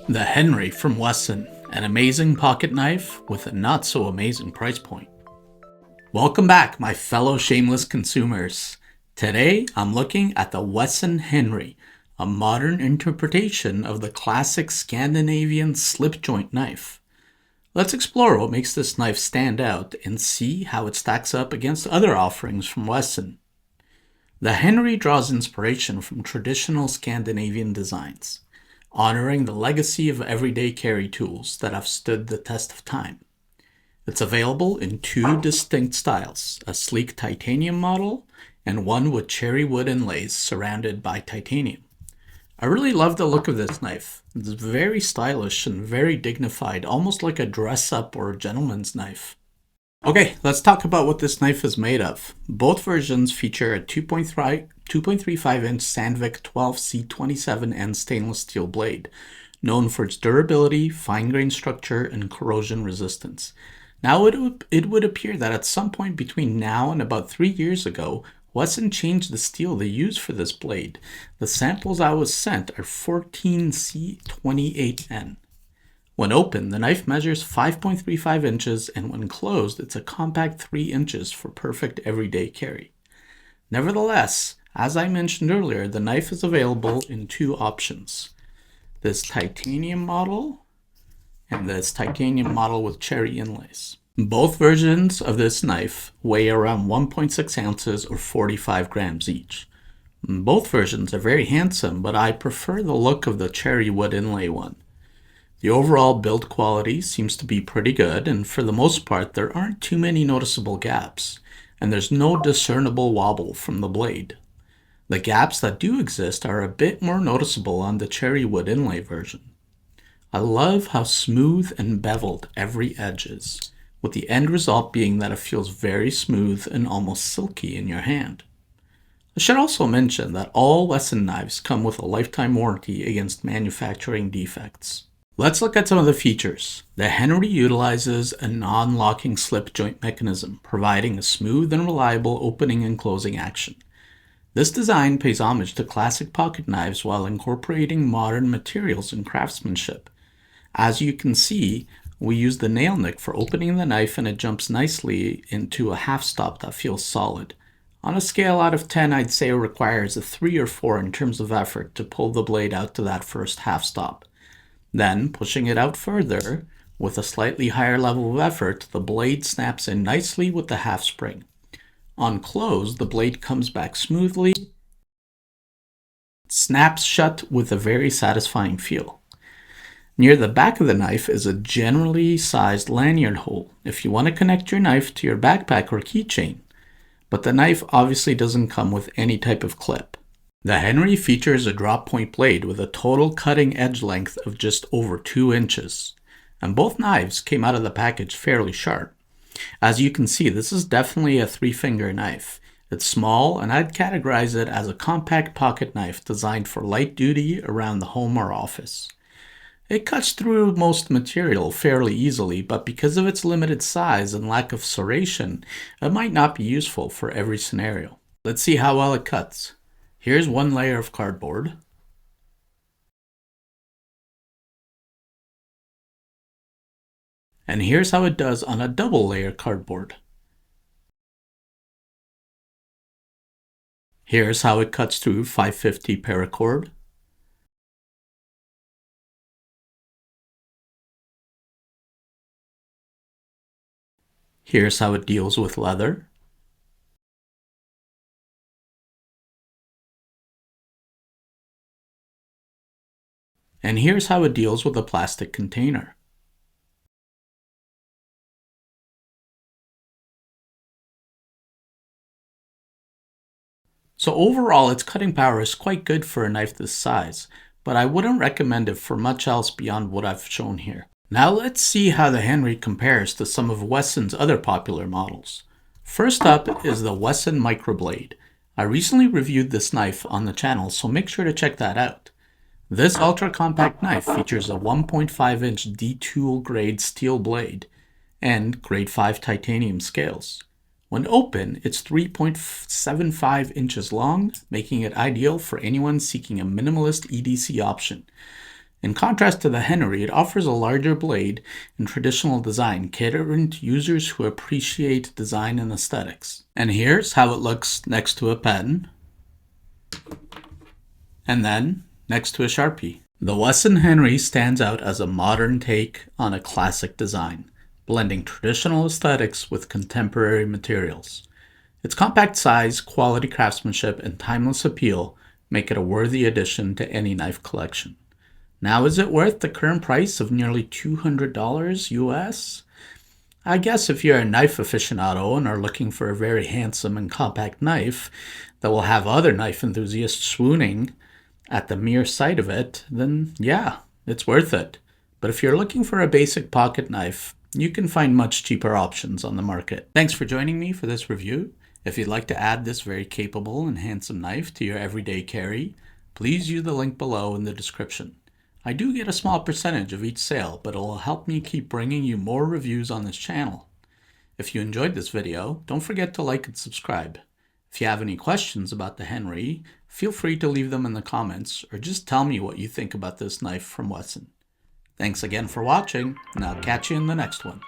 The Henry from WESN, an amazing pocket knife with a not so amazing price point. Welcome back, my fellow shameless consumers. Today I'm looking at the WESN Henry, a modern interpretation of the classic Scandinavian slip joint knife. Let's explore what makes this knife stand out and see how it stacks up against other offerings from WESN. The Henry draws inspiration from traditional Scandinavian designs, honoring the legacy of everyday carry tools that have stood the test of time. It's available in two distinct styles, a sleek titanium model and one with cherry wood inlays surrounded by titanium. I really love the look of this knife. It's very stylish and very dignified, almost like a dress-up or a gentleman's knife. Okay, let's talk about what this knife is made of. Both versions feature a 2.35-inch Sandvik 12C27N stainless steel blade, known for its durability, fine-grained structure, and corrosion resistance. Now, it would appear that at some point between now and about 3 years ago, WESN changed the steel they use for this blade. The samples I was sent are 14C28N. When open, the knife measures 5.35 inches, and when closed, it's a compact 3 inches for perfect everyday carry. Nevertheless, as I mentioned earlier, the knife is available in two options. This titanium model and this titanium model with cherry inlays. Both versions of this knife weigh around 1.6 ounces or 45 grams each. Both versions are very handsome, but I prefer the look of the cherry wood inlay one. The overall build quality seems to be pretty good, and for the most part there aren't too many noticeable gaps, and there's no discernible wobble from the blade. The gaps that do exist are a bit more noticeable on the cherry wood inlay version. I love how smooth and beveled every edge is, with the end result being that it feels very smooth and almost silky in your hand. I should also mention that all WESN knives come with a lifetime warranty against manufacturing defects. Let's look at some of the features. The Henry utilizes a non-locking slip joint mechanism, providing a smooth and reliable opening and closing action. This design pays homage to classic pocket knives while incorporating modern materials and craftsmanship. As you can see, we use the nail nick for opening the knife, and it jumps nicely into a half stop that feels solid. On a scale out of 10, I'd say it requires a 3 or 4 in terms of effort to pull the blade out to that first half stop. Then, pushing it out further, with a slightly higher level of effort, the blade snaps in nicely with the half spring. On close, the blade comes back smoothly, snaps shut with a very satisfying feel. Near the back of the knife is a generally sized lanyard hole if you want to connect your knife to your backpack or keychain, but the knife obviously doesn't come with any type of clip. The Henry features a drop point blade with a total cutting edge length of just over 2 inches, and both knives came out of the package fairly sharp. As you can see, this is definitely a 3-finger knife. It's small, and I'd categorize it as a compact pocket knife designed for light duty around the home or office. It cuts through most material fairly easily, but because of its limited size and lack of serration, it might not be useful for every scenario. Let's see how well it cuts. Here's one layer of cardboard. And here's how it does on a double layer cardboard. Here's how it cuts through 550 paracord. Here's how it deals with leather. And here's how it deals with a plastic container. So overall, its cutting power is quite good for a knife this size, but I wouldn't recommend it for much else beyond what I've shown here. Now let's see how the Henry compares to some of WESN's other popular models. First up is the WESN Microblade. I recently reviewed this knife on the channel, so make sure to check that out. This ultra-compact knife features a 1.5-inch D-tool grade steel blade and grade 5 titanium scales. When open, it's 3.75 inches long, making it ideal for anyone seeking a minimalist EDC option. In contrast to the Henry, it offers a larger blade and traditional design, catering to users who appreciate design and aesthetics. And here's how it looks next to a pen, and then next to a Sharpie. The WESN Henry stands out as a modern take on a classic design, blending traditional aesthetics with contemporary materials. Its compact size, quality craftsmanship, and timeless appeal make it a worthy addition to any knife collection. Now, is it worth the current price of nearly $200 US? I guess if you're a knife aficionado and are looking for a very handsome and compact knife that will have other knife enthusiasts swooning at the mere sight of it, then yeah, it's worth it. But if you're looking for a basic pocket knife, you can find much cheaper options on the market. Thanks for joining me for this review. If you'd like to add this very capable and handsome knife to your everyday carry, please use the link below in the description. I do get a small percentage of each sale, but it will help me keep bringing you more reviews on this channel. If you enjoyed this video, don't forget to like and subscribe. If you have any questions about the Henry, feel free to leave them in the comments or just tell me what you think about this knife from WESN. Thanks again for watching, and I'll catch you in the next one.